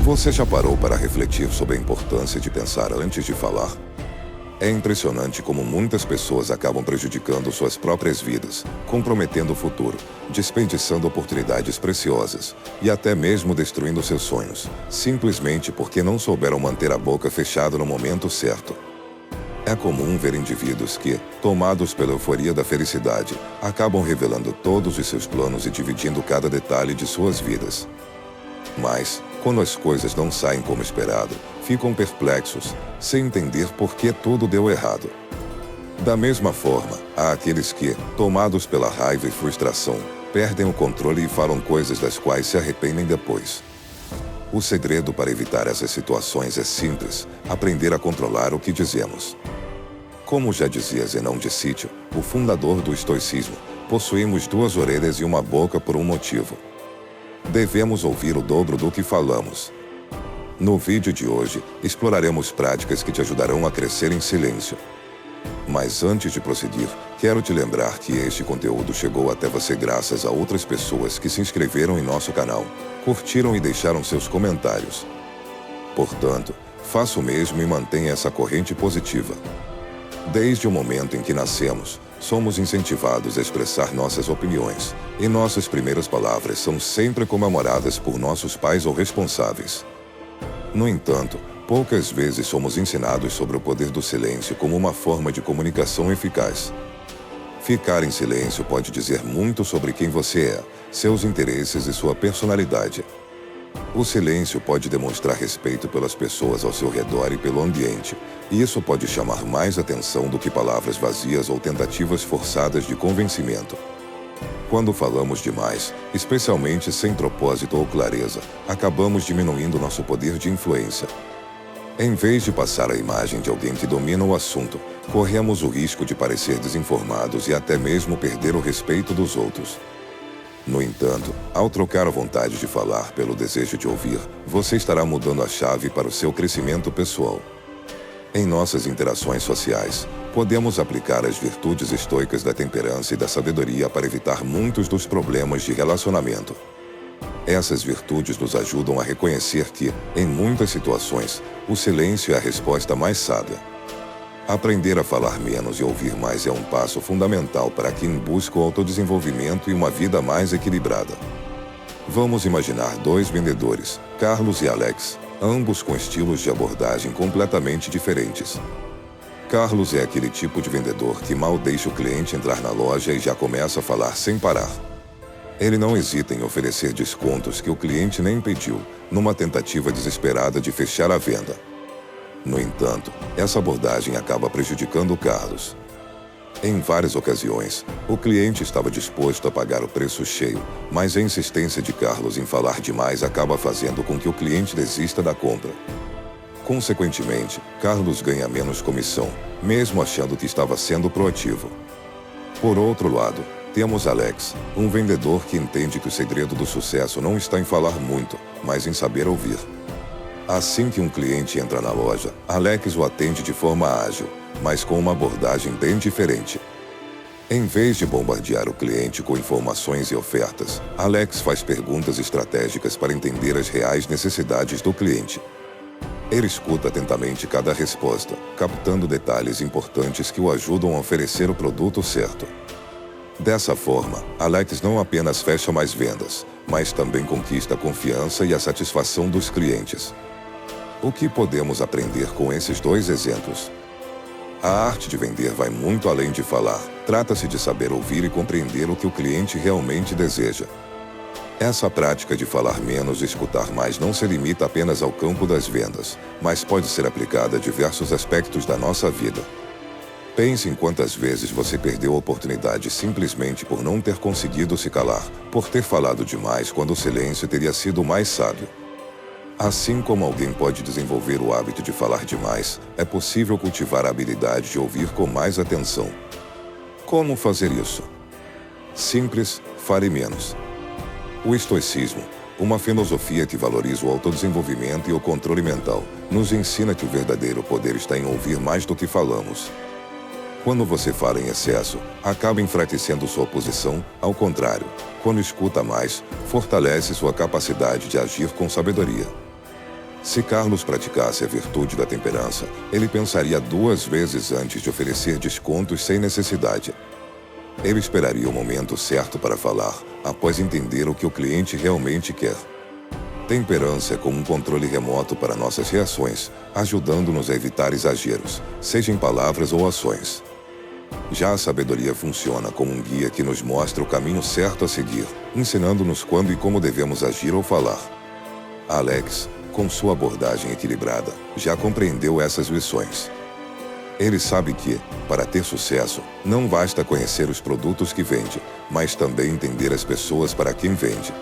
Você já parou para refletir sobre a importância de pensar antes de falar? É impressionante como muitas pessoas acabam prejudicando suas próprias vidas, comprometendo o futuro, desperdiçando oportunidades preciosas e até mesmo destruindo seus sonhos, simplesmente porque não souberam manter a boca fechada no momento certo. É comum ver indivíduos que, tomados pela euforia da felicidade, acabam revelando todos os seus planos e dividindo cada detalhe de suas vidas. Mas, quando as coisas não saem como esperado, ficam perplexos, sem entender por que tudo deu errado. Da mesma forma, há aqueles que, tomados pela raiva e frustração, perdem o controle e falam coisas das quais se arrependem depois. O segredo para evitar essas situações é simples: aprender a controlar o que dizemos. Como já dizia Zenão de Sítio, o fundador do estoicismo, possuímos 2 orelhas e uma boca por um motivo. Devemos ouvir o dobro do que falamos. No vídeo de hoje, exploraremos práticas que te ajudarão a crescer em silêncio. Mas antes de prosseguir, quero te lembrar que este conteúdo chegou até você graças a outras pessoas que se inscreveram em nosso canal, curtiram e deixaram seus comentários. Portanto, faça o mesmo e mantenha essa corrente positiva. Desde o momento em que nascemos, somos incentivados a expressar nossas opiniões, e nossas primeiras palavras são sempre comemoradas por nossos pais ou responsáveis. No entanto, poucas vezes somos ensinados sobre o poder do silêncio como uma forma de comunicação eficaz. Ficar em silêncio pode dizer muito sobre quem você é, seus interesses e sua personalidade. O silêncio pode demonstrar respeito pelas pessoas ao seu redor e pelo ambiente, e isso pode chamar mais atenção do que palavras vazias ou tentativas forçadas de convencimento. Quando falamos demais, especialmente sem propósito ou clareza, acabamos diminuindo nosso poder de influência. Em vez de passar a imagem de alguém que domina o assunto, corremos o risco de parecer desinformados e até mesmo perder o respeito dos outros. No entanto, ao trocar a vontade de falar pelo desejo de ouvir, você estará mudando a chave para o seu crescimento pessoal. Em nossas interações sociais, podemos aplicar as virtudes estoicas da temperança e da sabedoria para evitar muitos dos problemas de relacionamento. Essas virtudes nos ajudam a reconhecer que, em muitas situações, o silêncio é a resposta mais sábia. Aprender a falar menos e ouvir mais é um passo fundamental para quem busca o autodesenvolvimento e uma vida mais equilibrada. Vamos imaginar 2 vendedores, Carlos e Alex, ambos com estilos de abordagem completamente diferentes. Carlos é aquele tipo de vendedor que mal deixa o cliente entrar na loja e já começa a falar sem parar. Ele não hesita em oferecer descontos que o cliente nem pediu, numa tentativa desesperada de fechar a venda. No entanto, essa abordagem acaba prejudicando Carlos. Em várias ocasiões, o cliente estava disposto a pagar o preço cheio, mas a insistência de Carlos em falar demais acaba fazendo com que o cliente desista da compra. Consequentemente, Carlos ganha menos comissão, mesmo achando que estava sendo proativo. Por outro lado, temos Alex, um vendedor que entende que o segredo do sucesso não está em falar muito, mas em saber ouvir. Assim que um cliente entra na loja, Alex o atende de forma ágil, mas com uma abordagem bem diferente. Em vez de bombardear o cliente com informações e ofertas, Alex faz perguntas estratégicas para entender as reais necessidades do cliente. Ele escuta atentamente cada resposta, captando detalhes importantes que o ajudam a oferecer o produto certo. Dessa forma, Alex não apenas fecha mais vendas, mas também conquista a confiança e a satisfação dos clientes. O que podemos aprender com esses 2 exemplos? A arte de vender vai muito além de falar. Trata-se de saber ouvir e compreender o que o cliente realmente deseja. Essa prática de falar menos e escutar mais não se limita apenas ao campo das vendas, mas pode ser aplicada a diversos aspectos da nossa vida. Pense em quantas vezes você perdeu a oportunidade simplesmente por não ter conseguido se calar, por ter falado demais quando o silêncio teria sido mais sábio. Assim como alguém pode desenvolver o hábito de falar demais, é possível cultivar a habilidade de ouvir com mais atenção. Como fazer isso? Simples, fale menos. O estoicismo, uma filosofia que valoriza o autodesenvolvimento e o controle mental, nos ensina que o verdadeiro poder está em ouvir mais do que falamos. Quando você fala em excesso, acaba enfraquecendo sua posição, ao contrário, quando escuta mais, fortalece sua capacidade de agir com sabedoria. Se Carlos praticasse a virtude da temperança, ele pensaria 2 vezes antes de oferecer descontos sem necessidade. Ele esperaria o momento certo para falar, após entender o que o cliente realmente quer. Temperança é como um controle remoto para nossas reações, ajudando-nos a evitar exageros, seja em palavras ou ações. Já a sabedoria funciona como um guia que nos mostra o caminho certo a seguir, ensinando-nos quando e como devemos agir ou falar. Alex, com sua abordagem equilibrada, já compreendeu essas lições. Ele sabe que, para ter sucesso, não basta conhecer os produtos que vende, mas também entender as pessoas para quem vende.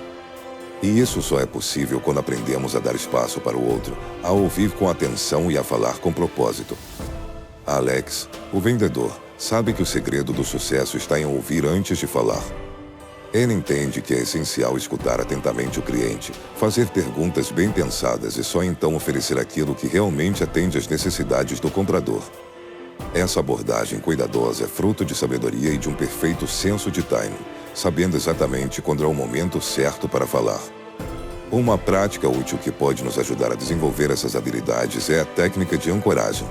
E isso só é possível quando aprendemos a dar espaço para o outro, a ouvir com atenção e a falar com propósito. Alex, o vendedor, sabe que o segredo do sucesso está em ouvir antes de falar. Ele entende que é essencial escutar atentamente o cliente, fazer perguntas bem pensadas e só então oferecer aquilo que realmente atende às necessidades do comprador. Essa abordagem cuidadosa é fruto de sabedoria e de um perfeito senso de timing, sabendo exatamente quando é o momento certo para falar. Uma prática útil que pode nos ajudar a desenvolver essas habilidades é a técnica de ancoragem.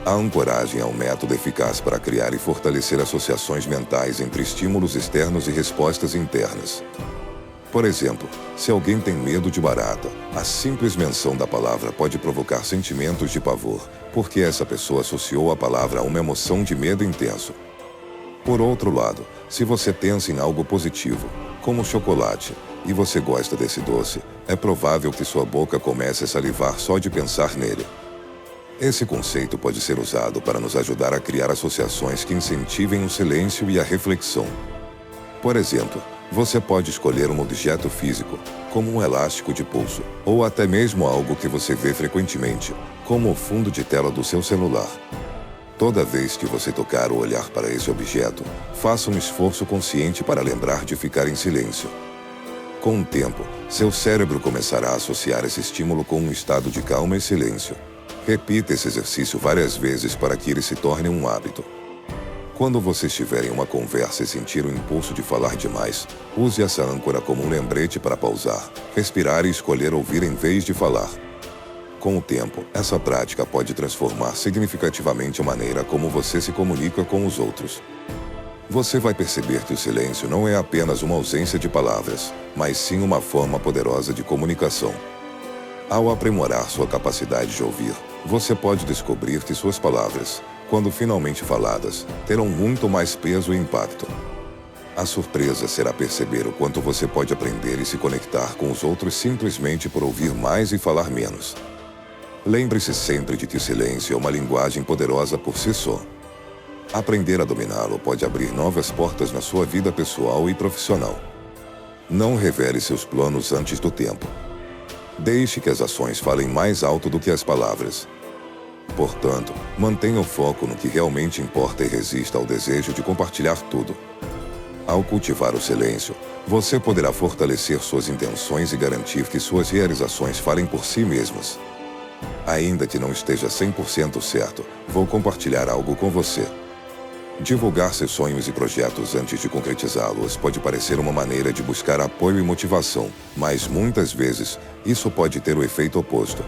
A ancoragem é um método eficaz para criar e fortalecer associações mentais entre estímulos externos e respostas internas. Por exemplo, se alguém tem medo de barata, a simples menção da palavra pode provocar sentimentos de pavor, porque essa pessoa associou a palavra a uma emoção de medo intenso. Por outro lado, se você pensa em algo positivo, como chocolate, e você gosta desse doce, é provável que sua boca comece a salivar só de pensar nele. Esse conceito pode ser usado para nos ajudar a criar associações que incentivem o silêncio e a reflexão. Por exemplo, você pode escolher um objeto físico, como um elástico de pulso, ou até mesmo algo que você vê frequentemente, como o fundo de tela do seu celular. Toda vez que você tocar ou olhar para esse objeto, faça um esforço consciente para lembrar de ficar em silêncio. Com o tempo, seu cérebro começará a associar esse estímulo com um estado de calma e silêncio. Repita esse exercício várias vezes para que ele se torne um hábito. Quando você estiver em uma conversa e sentir o impulso de falar demais, use essa âncora como um lembrete para pausar, respirar e escolher ouvir em vez de falar. Com o tempo, essa prática pode transformar significativamente a maneira como você se comunica com os outros. Você vai perceber que o silêncio não é apenas uma ausência de palavras, mas sim uma forma poderosa de comunicação. Ao aprimorar sua capacidade de ouvir, você pode descobrir que suas palavras, quando finalmente faladas, terão muito mais peso e impacto. A surpresa será perceber o quanto você pode aprender e se conectar com os outros simplesmente por ouvir mais e falar menos. Lembre-se sempre de que o silêncio é uma linguagem poderosa por si só. Aprender a dominá-lo pode abrir novas portas na sua vida pessoal e profissional. Não revele seus planos antes do tempo. Deixe que as ações falem mais alto do que as palavras. Portanto, mantenha o foco no que realmente importa e resista ao desejo de compartilhar tudo. Ao cultivar o silêncio, você poderá fortalecer suas intenções e garantir que suas realizações falem por si mesmas. Ainda que não esteja 100% certo, vou compartilhar algo com você. Divulgar seus sonhos e projetos antes de concretizá-los pode parecer uma maneira de buscar apoio e motivação, mas muitas vezes, isso pode ter o efeito oposto.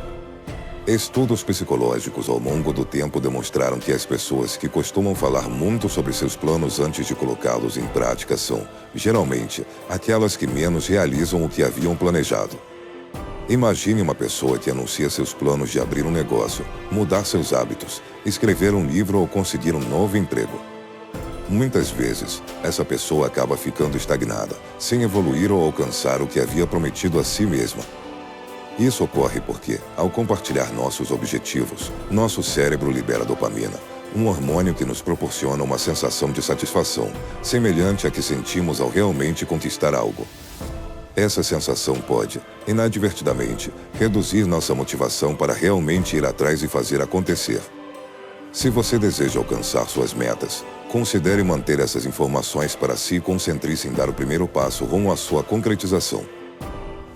Estudos psicológicos ao longo do tempo demonstraram que as pessoas que costumam falar muito sobre seus planos antes de colocá-los em prática são, geralmente, aquelas que menos realizam o que haviam planejado. Imagine uma pessoa que anuncia seus planos de abrir um negócio, mudar seus hábitos, escrever um livro ou conseguir um novo emprego. Muitas vezes, essa pessoa acaba ficando estagnada, sem evoluir ou alcançar o que havia prometido a si mesma. Isso ocorre porque, ao compartilhar nossos objetivos, nosso cérebro libera dopamina, um hormônio que nos proporciona uma sensação de satisfação, semelhante à que sentimos ao realmente conquistar algo. Essa sensação pode, inadvertidamente, reduzir nossa motivação para realmente ir atrás e fazer acontecer. Se você deseja alcançar suas metas, considere manter essas informações para si e concentre-se em dar o primeiro passo rumo à sua concretização.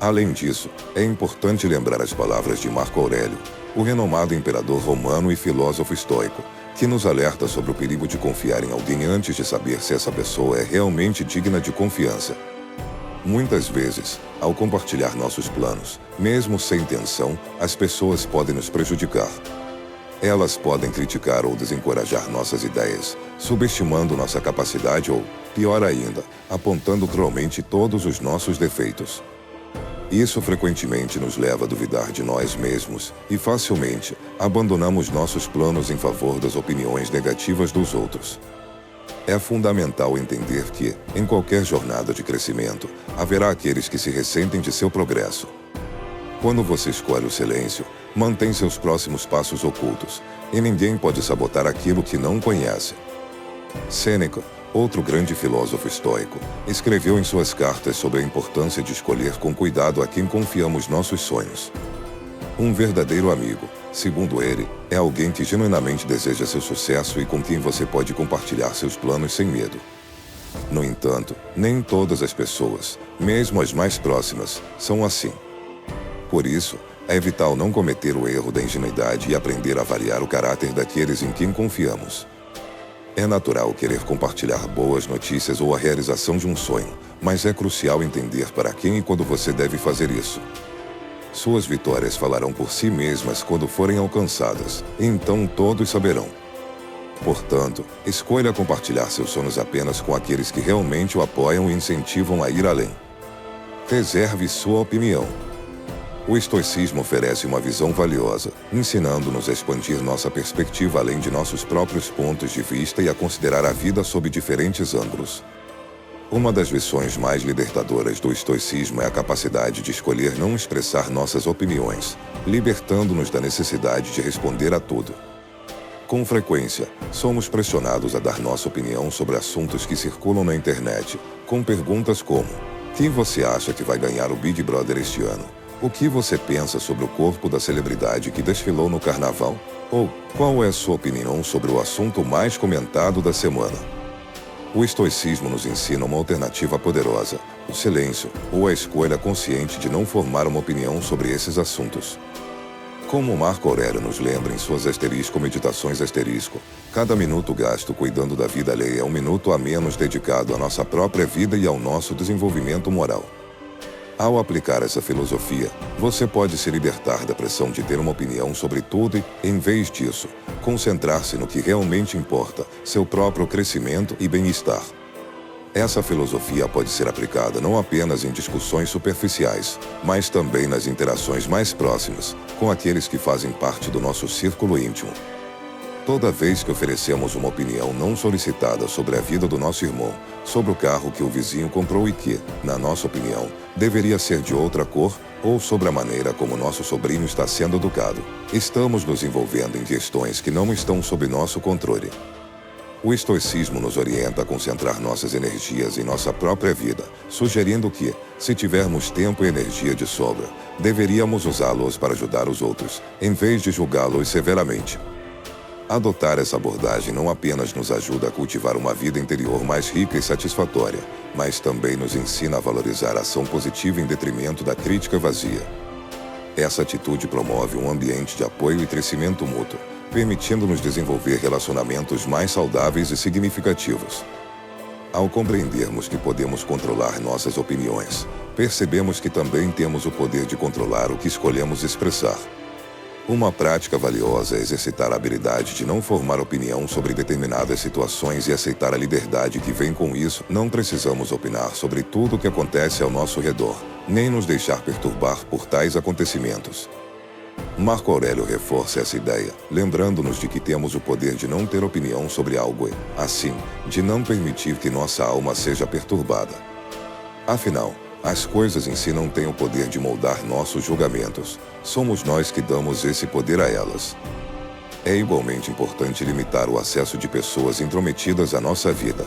Além disso, é importante lembrar as palavras de Marco Aurélio, o renomado imperador romano e filósofo estoico, que nos alerta sobre o perigo de confiar em alguém antes de saber se essa pessoa é realmente digna de confiança. Muitas vezes, ao compartilhar nossos planos, mesmo sem intenção, as pessoas podem nos prejudicar. Elas podem criticar ou desencorajar nossas ideias, subestimando nossa capacidade ou, pior ainda, apontando cruelmente todos os nossos defeitos. Isso frequentemente nos leva a duvidar de nós mesmos e facilmente abandonamos nossos planos em favor das opiniões negativas dos outros. É fundamental entender que, em qualquer jornada de crescimento, haverá aqueles que se ressentem de seu progresso. Quando você escolhe o silêncio, mantém seus próximos passos ocultos, e ninguém pode sabotar aquilo que não conhece. Sêneca, outro grande filósofo estoico, escreveu em suas cartas sobre a importância de escolher com cuidado a quem confiamos nossos sonhos. Um verdadeiro amigo, segundo ele, é alguém que genuinamente deseja seu sucesso e com quem você pode compartilhar seus planos sem medo. No entanto, nem todas as pessoas, mesmo as mais próximas, são assim. Por isso, é vital não cometer o erro da ingenuidade e aprender a avaliar o caráter daqueles em quem confiamos. É natural querer compartilhar boas notícias ou a realização de um sonho, mas é crucial entender para quem e quando você deve fazer isso. Suas vitórias falarão por si mesmas quando forem alcançadas, e então todos saberão. Portanto, escolha compartilhar seus sonhos apenas com aqueles que realmente o apoiam e incentivam a ir além. Reserve sua opinião. O estoicismo oferece uma visão valiosa, ensinando-nos a expandir nossa perspectiva além de nossos próprios pontos de vista e a considerar a vida sob diferentes ângulos. Uma das lições mais libertadoras do estoicismo é a capacidade de escolher não expressar nossas opiniões, libertando-nos da necessidade de responder a tudo. Com frequência, somos pressionados a dar nossa opinião sobre assuntos que circulam na internet, com perguntas como: quem você acha que vai ganhar o Big Brother este ano? O que você pensa sobre o corpo da celebridade que desfilou no carnaval? Ou, qual é a sua opinião sobre o assunto mais comentado da semana? O estoicismo nos ensina uma alternativa poderosa, o silêncio, ou a escolha consciente de não formar uma opinião sobre esses assuntos. Como Marco Aurélio nos lembra em suas meditações, cada minuto gasto cuidando da vida alheia é um minuto a menos dedicado à nossa própria vida e ao nosso desenvolvimento moral. Ao aplicar essa filosofia, você pode se libertar da pressão de ter uma opinião sobre tudo e, em vez disso, concentrar-se no que realmente importa, seu próprio crescimento e bem-estar. Essa filosofia pode ser aplicada não apenas em discussões superficiais, mas também nas interações mais próximas, com aqueles que fazem parte do nosso círculo íntimo. Toda vez que oferecemos uma opinião não solicitada sobre a vida do nosso irmão, sobre o carro que o vizinho comprou e que, na nossa opinião, deveria ser de outra cor, ou sobre a maneira como nosso sobrinho está sendo educado, estamos nos envolvendo em questões que não estão sob nosso controle. O estoicismo nos orienta a concentrar nossas energias em nossa própria vida, sugerindo que, se tivermos tempo e energia de sobra, deveríamos usá-los para ajudar os outros, em vez de julgá-los severamente. Adotar essa abordagem não apenas nos ajuda a cultivar uma vida interior mais rica e satisfatória, mas também nos ensina a valorizar a ação positiva em detrimento da crítica vazia. Essa atitude promove um ambiente de apoio e crescimento mútuo, permitindo-nos desenvolver relacionamentos mais saudáveis e significativos. Ao compreendermos que podemos controlar nossas opiniões, percebemos que também temos o poder de controlar o que escolhemos expressar. Uma prática valiosa é exercitar a habilidade de não formar opinião sobre determinadas situações e aceitar a liberdade que vem com isso. Não precisamos opinar sobre tudo o que acontece ao nosso redor, nem nos deixar perturbar por tais acontecimentos. Marco Aurélio reforça essa ideia, lembrando-nos de que temos o poder de não ter opinião sobre algo e, assim, de não permitir que nossa alma seja perturbada. Afinal, as coisas em si não têm o poder de moldar nossos julgamentos. Somos nós que damos esse poder a elas. É igualmente importante limitar o acesso de pessoas intrometidas à nossa vida.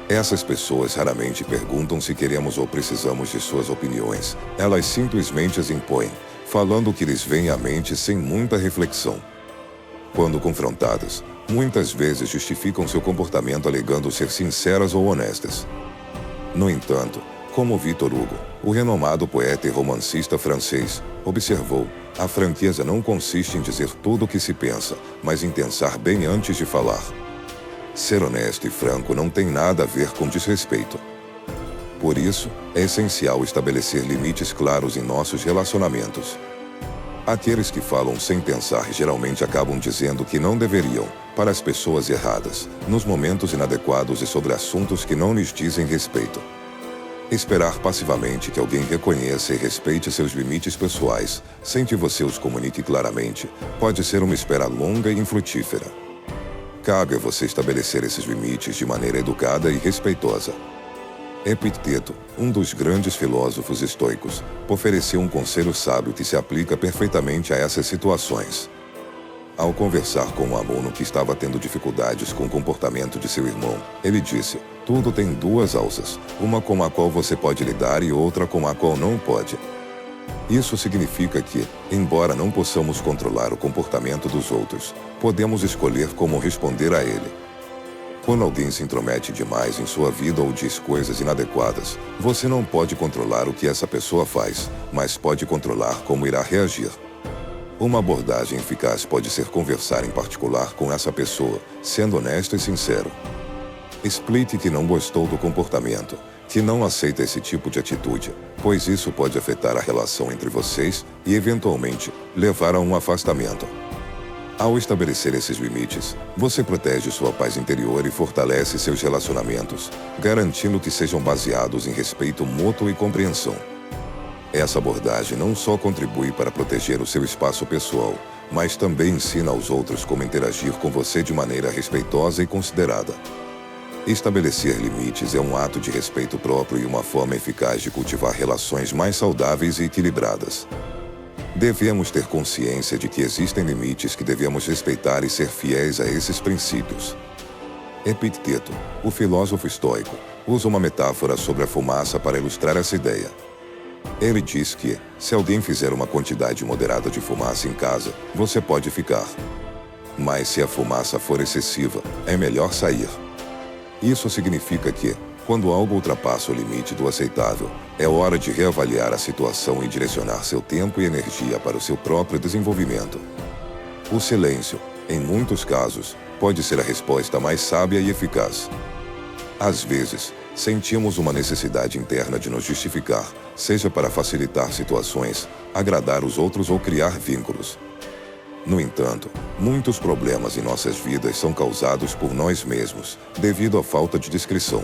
Essas pessoas raramente perguntam se queremos ou precisamos de suas opiniões. Elas simplesmente as impõem, falando o que lhes vem à mente sem muita reflexão. Quando confrontadas, muitas vezes justificam seu comportamento alegando ser sinceras ou honestas. No entanto, como Victor Hugo, o renomado poeta e romancista francês, observou, a franqueza não consiste em dizer tudo o que se pensa, mas em pensar bem antes de falar. Ser honesto e franco não tem nada a ver com desrespeito. Por isso, é essencial estabelecer limites claros em nossos relacionamentos. Aqueles que falam sem pensar geralmente acabam dizendo que não deveriam, para as pessoas erradas, nos momentos inadequados e sobre assuntos que não lhes dizem respeito. Esperar passivamente que alguém reconheça e respeite seus limites pessoais, sem que você os comunique claramente, pode ser uma espera longa e infrutífera. Cabe a você estabelecer esses limites de maneira educada e respeitosa. Epicteto, um dos grandes filósofos estoicos, ofereceu um conselho sábio que se aplica perfeitamente a essas situações. Ao conversar com um aluno que estava tendo dificuldades com o comportamento de seu irmão, ele disse: "Tudo tem duas alças, uma com a qual você pode lidar e outra com a qual não pode." Isso significa que, embora não possamos controlar o comportamento dos outros, podemos escolher como responder a ele. Quando alguém se intromete demais em sua vida ou diz coisas inadequadas, você não pode controlar o que essa pessoa faz, mas pode controlar como irá reagir. Uma abordagem eficaz pode ser conversar em particular com essa pessoa, sendo honesto e sincero. Explique que não gostou do comportamento, que não aceita esse tipo de atitude, pois isso pode afetar a relação entre vocês e, eventualmente, levar a um afastamento. Ao estabelecer esses limites, você protege sua paz interior e fortalece seus relacionamentos, garantindo que sejam baseados em respeito mútuo e compreensão. Essa abordagem não só contribui para proteger o seu espaço pessoal, mas também ensina aos outros como interagir com você de maneira respeitosa e considerada. Estabelecer limites é um ato de respeito próprio e uma forma eficaz de cultivar relações mais saudáveis e equilibradas. Devemos ter consciência de que existem limites que devemos respeitar e ser fiéis a esses princípios. Epicteto, o filósofo estoico, usa uma metáfora sobre a fumaça para ilustrar essa ideia. Ele diz que, se alguém fizer uma quantidade moderada de fumaça em casa, você pode ficar. Mas se a fumaça for excessiva, é melhor sair. Isso significa que, quando algo ultrapassa o limite do aceitável, é hora de reavaliar a situação e direcionar seu tempo e energia para o seu próprio desenvolvimento. O silêncio, em muitos casos, pode ser a resposta mais sábia e eficaz. Às vezes, sentimos uma necessidade interna de nos justificar, seja para facilitar situações, agradar os outros ou criar vínculos. No entanto, muitos problemas em nossas vidas são causados por nós mesmos, devido à falta de discrição.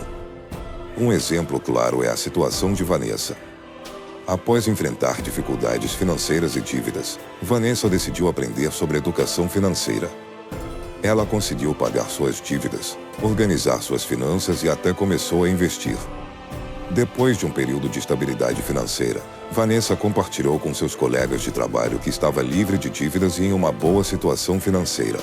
Um exemplo claro é a situação de Vanessa. Após enfrentar dificuldades financeiras e dívidas, Vanessa decidiu aprender sobre educação financeira. Ela conseguiu pagar suas dívidas, organizar suas finanças e até começou a investir. Depois de um período de estabilidade financeira, Vanessa compartilhou com seus colegas de trabalho que estava livre de dívidas e em uma boa situação financeira.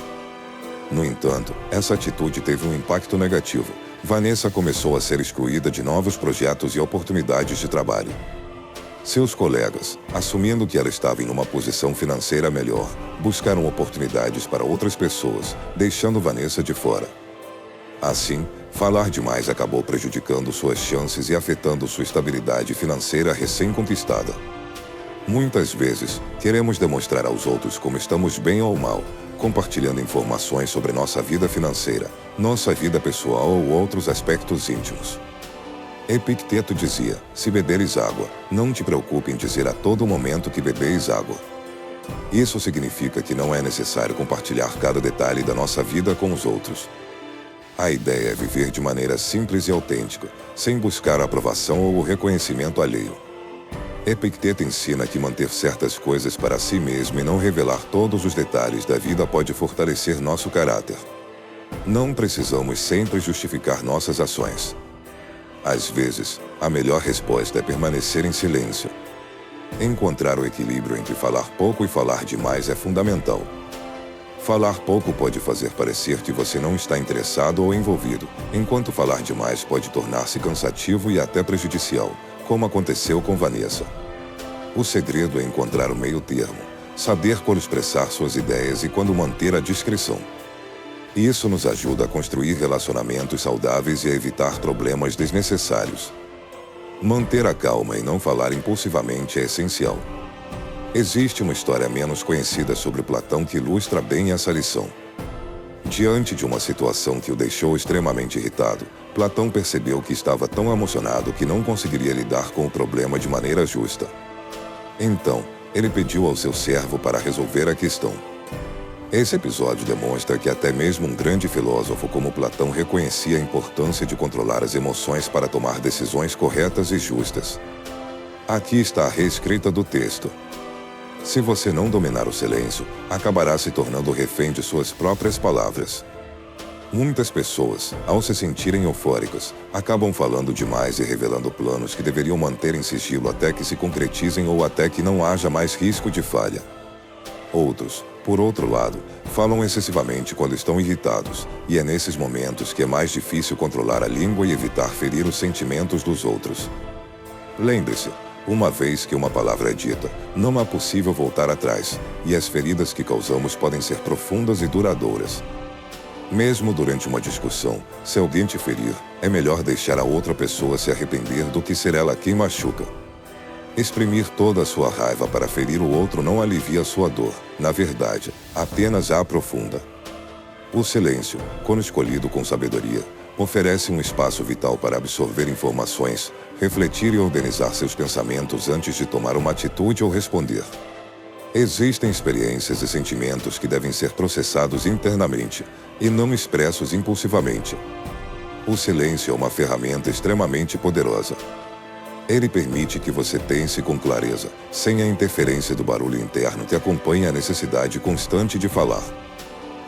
No entanto, essa atitude teve um impacto negativo. Vanessa começou a ser excluída de novos projetos e oportunidades de trabalho. Seus colegas, assumindo que ela estava em uma posição financeira melhor, buscaram oportunidades para outras pessoas, deixando Vanessa de fora. Assim, falar demais acabou prejudicando suas chances e afetando sua estabilidade financeira recém-conquistada. Muitas vezes, queremos demonstrar aos outros como estamos bem ou mal, compartilhando informações sobre nossa vida financeira, nossa vida pessoal ou outros aspectos íntimos. Epicteto dizia: se beberes água, não te preocupe em dizer a todo momento que bebeis água. Isso significa que não é necessário compartilhar cada detalhe da nossa vida com os outros. A ideia é viver de maneira simples e autêntica, sem buscar a aprovação ou o reconhecimento alheio. Epicteto ensina que manter certas coisas para si mesmo e não revelar todos os detalhes da vida pode fortalecer nosso caráter. Não precisamos sempre justificar nossas ações. Às vezes, a melhor resposta é permanecer em silêncio. Encontrar o equilíbrio entre falar pouco e falar demais é fundamental. Falar pouco pode fazer parecer que você não está interessado ou envolvido, enquanto falar demais pode tornar-se cansativo e até prejudicial, como aconteceu com Vanessa. O segredo é encontrar o meio termo, saber quando expressar suas ideias e quando manter a discrição. Isso nos ajuda a construir relacionamentos saudáveis e a evitar problemas desnecessários. Manter a calma e não falar impulsivamente é essencial. Existe uma história menos conhecida sobre Platão que ilustra bem essa lição. Diante de uma situação que o deixou extremamente irritado, Platão percebeu que estava tão emocionado que não conseguiria lidar com o problema de maneira justa. Então, ele pediu ao seu servo para resolver a questão. Esse episódio demonstra que até mesmo um grande filósofo como Platão reconhecia a importância de controlar as emoções para tomar decisões corretas e justas. Aqui está a reescrita do texto. Se você não dominar o silêncio, acabará se tornando refém de suas próprias palavras. Muitas pessoas, ao se sentirem eufóricas, acabam falando demais e revelando planos que deveriam manter em sigilo até que se concretizem ou até que não haja mais risco de falha. Outros, por outro lado, falam excessivamente quando estão irritados, e é nesses momentos que é mais difícil controlar a língua e evitar ferir os sentimentos dos outros. Lembre-se, uma vez que uma palavra é dita, não é possível voltar atrás, e as feridas que causamos podem ser profundas e duradouras. Mesmo durante uma discussão, se alguém te ferir, é melhor deixar a outra pessoa se arrepender do que ser ela quem machuca. Exprimir toda a sua raiva para ferir o outro não alivia a sua dor, na verdade, apenas a aprofunda. O silêncio, quando escolhido com sabedoria, oferece um espaço vital para absorver informações, refletir e organizar seus pensamentos antes de tomar uma atitude ou responder. Existem experiências e sentimentos que devem ser processados internamente, e não expressos impulsivamente. O silêncio é uma ferramenta extremamente poderosa. Ele permite que você pense com clareza, sem a interferência do barulho interno que acompanha a necessidade constante de falar.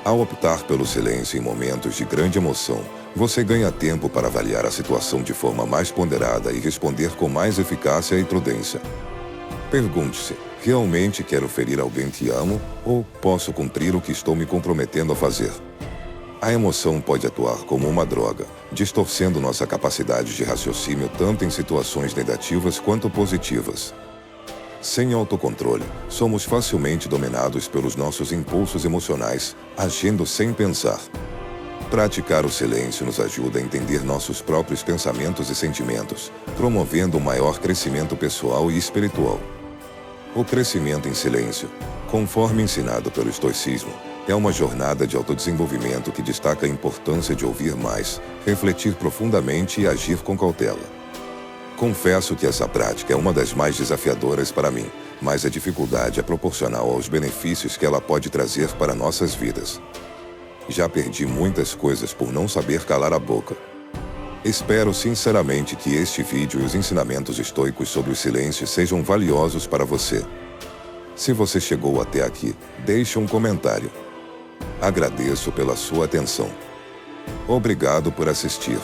Ao optar pelo silêncio em momentos de grande emoção, você ganha tempo para avaliar a situação de forma mais ponderada e responder com mais eficácia e prudência. Pergunte-se, realmente quero ferir alguém que amo, ou posso cumprir o que estou me comprometendo a fazer? A emoção pode atuar como uma droga, distorcendo nossa capacidade de raciocínio tanto em situações negativas quanto positivas. Sem autocontrole, somos facilmente dominados pelos nossos impulsos emocionais, agindo sem pensar. Praticar o silêncio nos ajuda a entender nossos próprios pensamentos e sentimentos, promovendo um maior crescimento pessoal e espiritual. O crescimento em silêncio, conforme ensinado pelo estoicismo, é uma jornada de autodesenvolvimento que destaca a importância de ouvir mais, refletir profundamente e agir com cautela. Confesso que essa prática é uma das mais desafiadoras para mim, mas a dificuldade é proporcional aos benefícios que ela pode trazer para nossas vidas. Já perdi muitas coisas por não saber calar a boca. Espero sinceramente que este vídeo e os ensinamentos estoicos sobre o silêncio sejam valiosos para você. Se você chegou até aqui, deixe um comentário. Agradeço pela sua atenção. Obrigado por assistir.